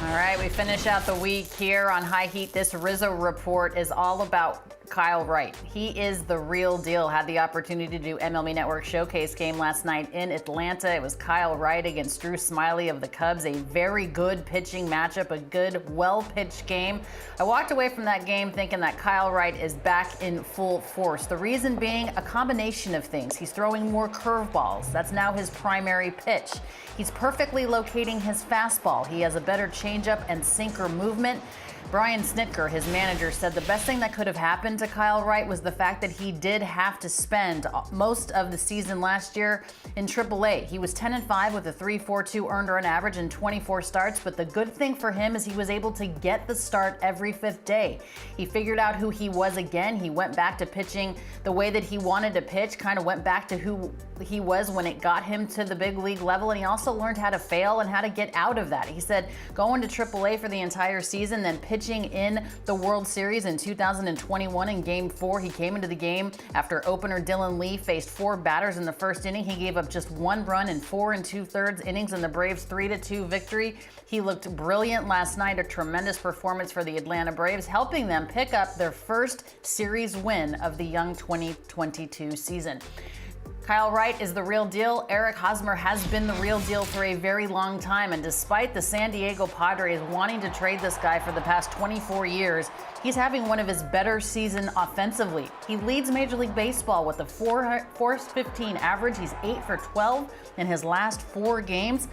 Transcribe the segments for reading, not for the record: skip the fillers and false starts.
All right, we finish out the week here on High Heat. This Rizzo Report is all about Kyle Wright. He is the real deal. Had the opportunity to do MLB Network Showcase game last night in Atlanta. It was Kyle Wright against Drew Smyly of the Cubs. A very good pitching matchup, a good, well-pitched game. I walked away from that game thinking that Kyle Wright is back in full force. The reason being a combination of things. He's throwing more curveballs. That's now his primary pitch. He's perfectly locating his fastball. He has a better changeup and sinker movement. Brian Snitker, his manager, said the best thing that could have happened to Kyle Wright was the fact that he did have to spend most of the season last year in AAA. He was 10-5 with a 3.42 earned run average in 24 starts, but the good thing for him is he was able to get the start every fifth day. He figured out who he was again. He went back to pitching the way that he wanted to pitch, kind of went back to who he was when it got him to the big league level, and he also learned how to fail and how to get out of that. He said going to AAA for the entire season, then pitching in the World Series in 2021 in Game 4. He came into the game after opener Dylan Lee faced 4 batters in the first inning. He gave up just 1 run in 4 2/3 innings in the Braves' 3-2 victory. He looked brilliant last night, a tremendous performance for the Atlanta Braves, helping them pick up their first series win of the young 2022 season. Kyle Wright is the real deal. Eric Hosmer has been the real deal for a very long time, and despite the San Diego Padres wanting to trade this guy for the past 24 years, he's having one of his better seasons offensively. He leads Major League Baseball with a 4.15 average. He's 8 for 12 in his last 4 games.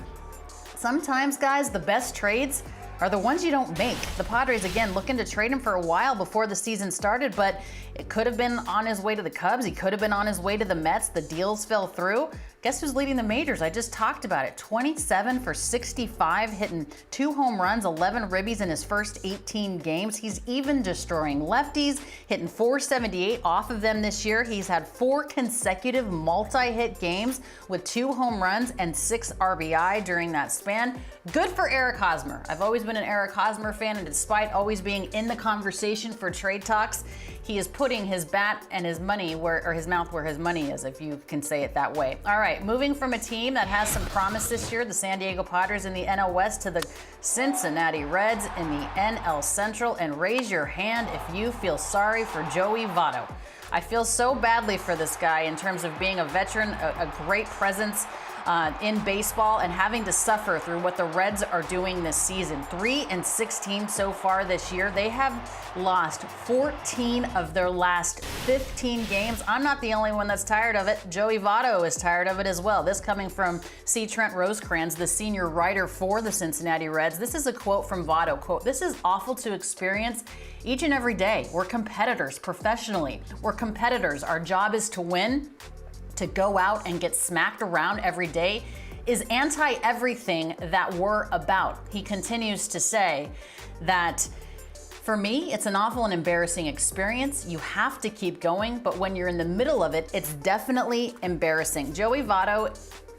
Sometimes, guys, the best trades are the ones you don't make. The Padres, again, looking to trade him for a while before the season started, but it could have been on his way to the Cubs. He could have been on his way to the Mets. The deals fell through. Guess who's leading the majors? I just talked about it. 27 for 65, hitting 2 home runs, 11 ribbies in his first 18 games. He's even destroying lefties, hitting 478 off of them this year. He's had 4 consecutive multi-hit games with 2 home runs and 6 RBI during that span. Good for Eric Hosmer. I've always been an Eric Hosmer fan, and despite always being in the conversation for trade talks, he is putting his bat and his money or his mouth where his money is, if you can say it that way. All right, moving from a team that has some promise this year, the San Diego Padres in the NL West, to the Cincinnati Reds in the NL Central. And raise your hand if you feel sorry for Joey Votto. I feel so badly for this guy in terms of being a veteran, a great presence in baseball, and having to suffer through what the Reds are doing this season. 3-16 so far this year. They have lost 14 of their last 15 games. I'm not the only one that's tired of it. Joey Votto is tired of it as well. This coming from C. Trent Rosecrans, the senior writer for the Cincinnati Reds. This is a quote from Votto. Quote, "This is awful to experience each and every day. We're competitors professionally. We're competitors. Our job is to win. To go out and get smacked around every day is anti-everything that we're about." He continues to say that, "For me, it's an awful and embarrassing experience. You have to keep going, but when you're in the middle of it, it's definitely embarrassing." Joey Votto,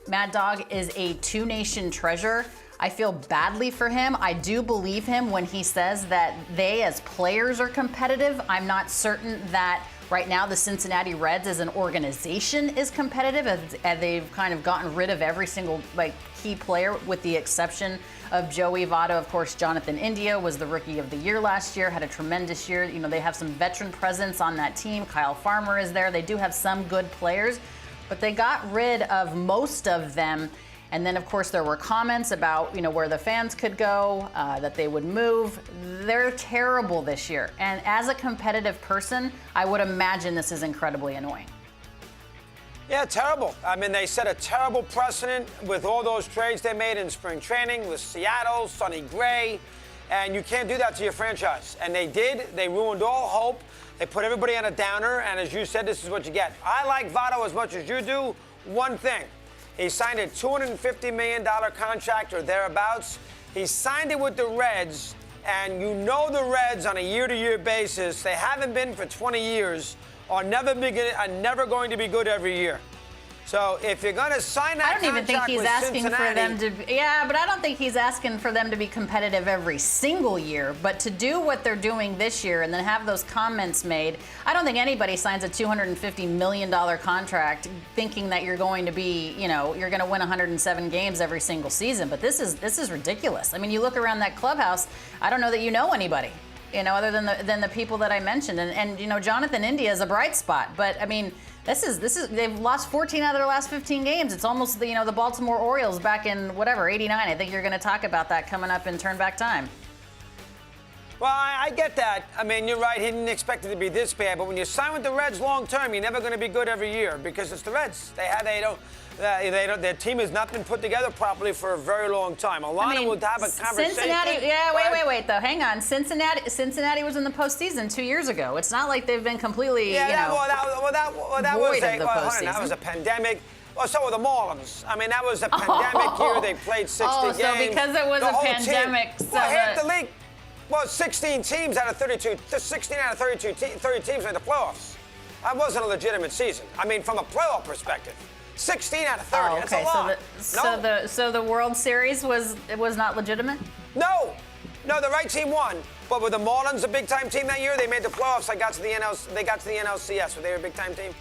Mad Dog, is a two-nation treasure. I feel badly for him. I do believe him when he says that they as players are competitive. I'm not certain that right now the Cincinnati Reds as an organization is competitive, as they've kind of gotten rid of every single key player with the exception of Joey Votto. Of course, Jonathan India was the Rookie of the Year last year, had a tremendous year. You know, they have some veteran presence on that team. Kyle Farmer is there. They do have some good players, but they got rid of most of them. And then, of course, there were comments about, where the fans could go, that they would move. They're terrible this year. And as a competitive person, I would imagine this is incredibly annoying. Yeah, terrible. I mean, they set a terrible precedent with all those trades they made in spring training with Seattle, Sonny Gray, and you can't do that to your franchise. And they did. They ruined all hope. They put everybody on a downer, and as you said, this is what you get. I like Votto as much as you do. One thing. He signed a $250 million contract or thereabouts. He signed it with the Reds, and the Reds on a year-to-year basis, they haven't been for 20 years, are never going to be good every year. So if you're going to sign that I don't even think contract he's with asking for Cincinnati, them to. Yeah, but I don't think he's asking for them to be competitive every single year. But to do what they're doing this year and then have those comments made, I don't think anybody signs a $250 million contract thinking that you're going to be, you're going to win 107 games every single season. But this is ridiculous. I mean, you look around that clubhouse. I don't know that you know anybody, other than the people that I mentioned. And Jonathan India is a bright spot. But I mean. This is they've lost 14 out of their last 15 games. It's almost the Baltimore Orioles back in '89. I think you're going to talk about that coming up in Turn Back Time. Well, I get that. I mean, you're right. He didn't expect it to be this bad. But when you sign with the Reds long term, you're never going to be good every year because it's the Reds. Their team has not been put together properly for a very long time. Alanna would have a conversation. Cincinnati, wait, though. Hang on. Cincinnati was in the postseason 2 years ago. It's not like they've been completely, that was a pandemic. Well, so were the Marlins. I mean, that was a pandemic year. They played 60 games. So because it was a pandemic. Half the league. Well, 16 teams out of 32. 16 out of 30 teams made the playoffs. That wasn't a legitimate season. I mean, from a playoff perspective. 16 out of 30. Oh, okay. That's a lot. So the World Series was not legitimate? No, the right team won. But were the Marlins a big time team that year? They made the playoffs. They got to the NLCS. Were they a big time team?